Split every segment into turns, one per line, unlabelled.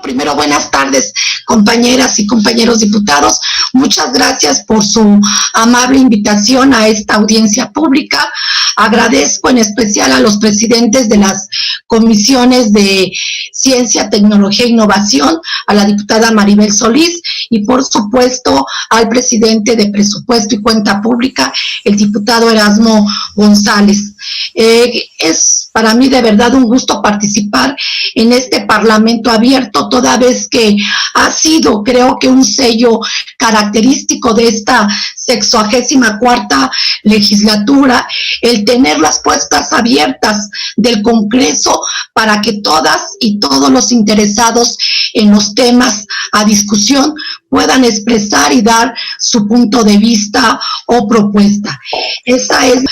Primero, buenas tardes, compañeras y compañeros diputados. Muchas gracias por su amable invitación a esta audiencia pública. Agradezco en especial a los presidentes de las comisiones de Ciencia, Tecnología e Innovación, a la diputada Maribel Solís y, por supuesto, al presidente de Presupuesto y Cuenta Pública, el diputado Erasmo González. Es para mí de verdad un gusto participar en este Parlamento abierto, toda vez que ha sido, creo que, un sello característico de esta 64ª legislatura, el tener las puertas abiertas del Congreso para que todas y todos los interesados en los temas a discusión puedan expresar y dar su punto de vista o propuesta. Esa es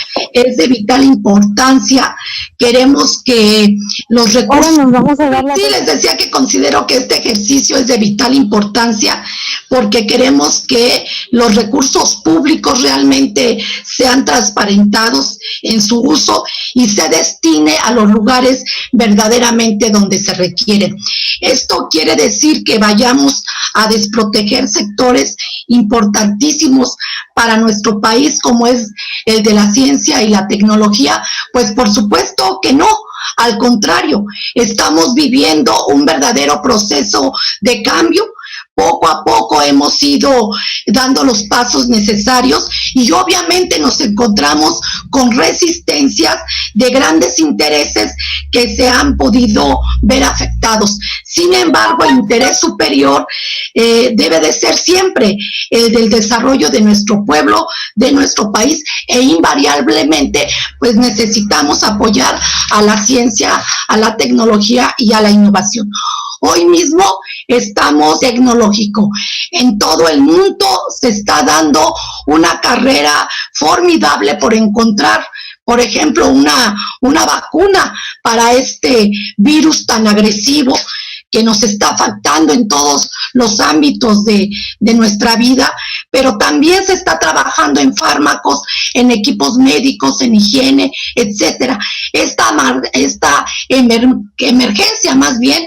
de vital importancia. Queremos que los recursos... Sí, les decía que considero que este ejercicio es de vital importancia porque queremos que los recursos públicos realmente sean transparentados en su uso y se destine a los lugares verdaderamente donde se requieren. Esto quiere decir que vayamos a desproteger sectores importantísimos para nuestro país, como es el de la ciencia y la tecnología. Pues por supuesto que no. Al contrario, estamos viviendo un verdadero proceso de cambio. Poco a poco hemos ido dando los pasos necesarios y obviamente nos encontramos con resistencias de grandes intereses que se han podido ver afectados. Sin embargo, el interés superior debe de ser siempre el del desarrollo de nuestro pueblo, de nuestro país, e invariablemente pues necesitamos apoyar a la ciencia, a la tecnología y a la innovación. Hoy mismo estamos tecnológico. En todo el mundo se está dando una carrera formidable por encontrar, por ejemplo, una vacuna para este virus tan agresivo que nos está afectando en todos los ámbitos de nuestra vida, pero también se está trabajando en fármacos, en equipos médicos, en higiene, etcétera. Esta emergencia más bien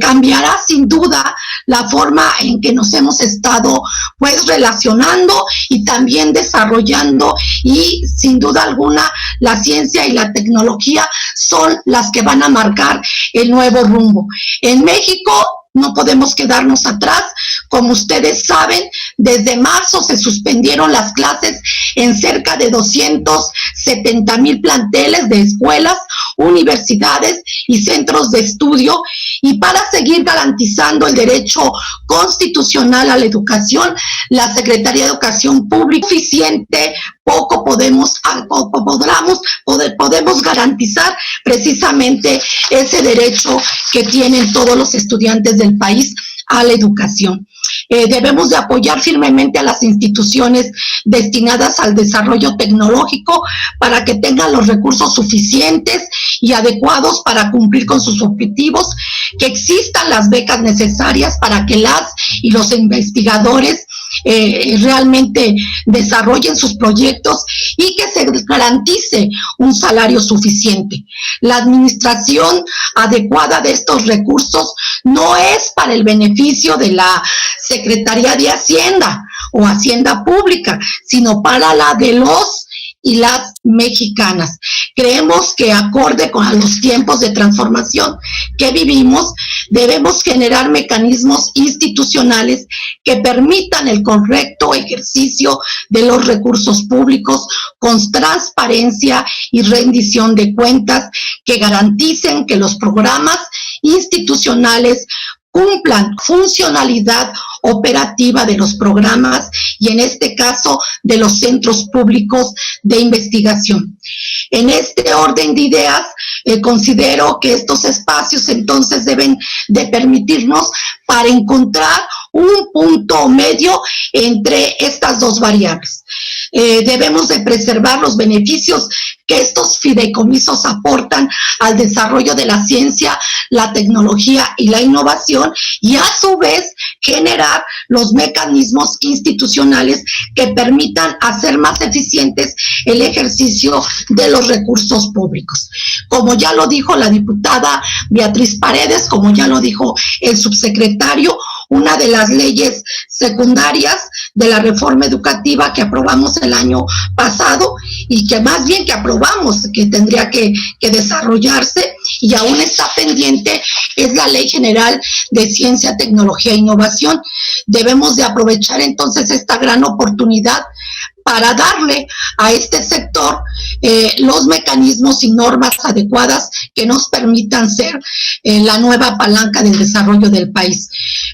cambiará sin duda la forma en que nos hemos estado pues relacionando y también desarrollando, y sin duda alguna la ciencia y la tecnología son las que van a marcar el nuevo rumbo. En México no podemos quedarnos atrás. Como ustedes saben, desde marzo se suspendieron las clases en cerca de 270,000 planteles de escuelas, universidades y centros de estudio, y para seguir garantizando el derecho constitucional a la educación, la Secretaría de Educación Pública suficiente podemos garantizar precisamente ese derecho que tienen todos los estudiantes del país a la educación. Debemos de apoyar firmemente a las instituciones destinadas al desarrollo tecnológico para que tengan los recursos suficientes y adecuados para cumplir con sus objetivos, que existan las becas necesarias para que las y los investigadores realmente desarrollen sus proyectos y que se garantice un salario suficiente. La administración adecuada de estos recursos no es para el beneficio de la Secretaría de Hacienda o Hacienda Pública, sino para la de los y las mexicanas. Creemos que, acorde con los tiempos de transformación que vivimos, debemos generar mecanismos institucionales que permitan el correcto ejercicio de los recursos públicos con transparencia y rendición de cuentas, que garanticen que los programas institucionales cumplan funcionalidad operativa de los programas y, en este caso, de los centros públicos de investigación. En este orden de ideas, considero que estos espacios entonces deben de permitirnos para encontrar un punto medio entre estas dos variables. debemos de preservar los beneficios que estos fideicomisos aportan al desarrollo de la ciencia, la tecnología y la innovación, y a su vez generar los mecanismos institucionales que permitan hacer más eficientes el ejercicio de los recursos públicos. Como ya lo dijo la diputada Beatriz Paredes, como ya lo dijo el subsecretario, una de las leyes secundarias de la reforma educativa que aprobamos el año pasado y que más bien que aprobamos, que tendría que desarrollarse y aún está pendiente, es la Ley General de Ciencia, Tecnología e Innovación. Debemos de aprovechar entonces esta gran oportunidad para darle a este sector los mecanismos y normas adecuadas que nos permitan ser la nueva palanca del desarrollo del país.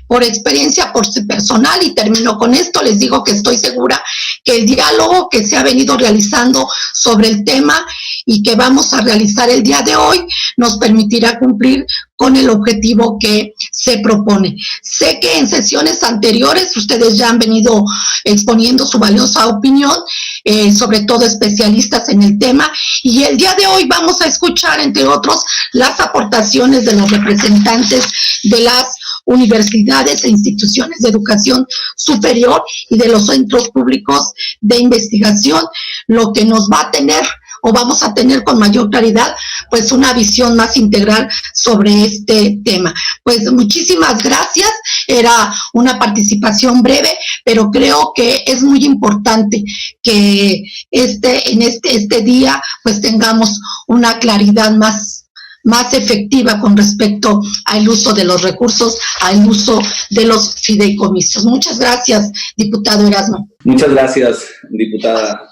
Por experiencia personal, y termino con esto, les digo que estoy segura que el diálogo que se ha venido realizando sobre el tema y que vamos a realizar el día de hoy nos permitirá cumplir con el objetivo que se propone. Sé que en sesiones anteriores ustedes ya han venido exponiendo su valiosa opinión, sobre todo especialistas en el tema, y el día de hoy vamos a escuchar, entre otros, las aportaciones de los representantes de las universidades e instituciones de educación superior y de los centros públicos de investigación, lo que nos va a tener o vamos a tener con mayor claridad, pues una visión más integral sobre este tema. Pues muchísimas gracias, era una participación breve, pero creo que es muy importante que en este día pues tengamos una claridad más efectiva con respecto al uso de los recursos, al uso de los fideicomisos. Muchas gracias, diputado Erasmo.
Muchas gracias, diputada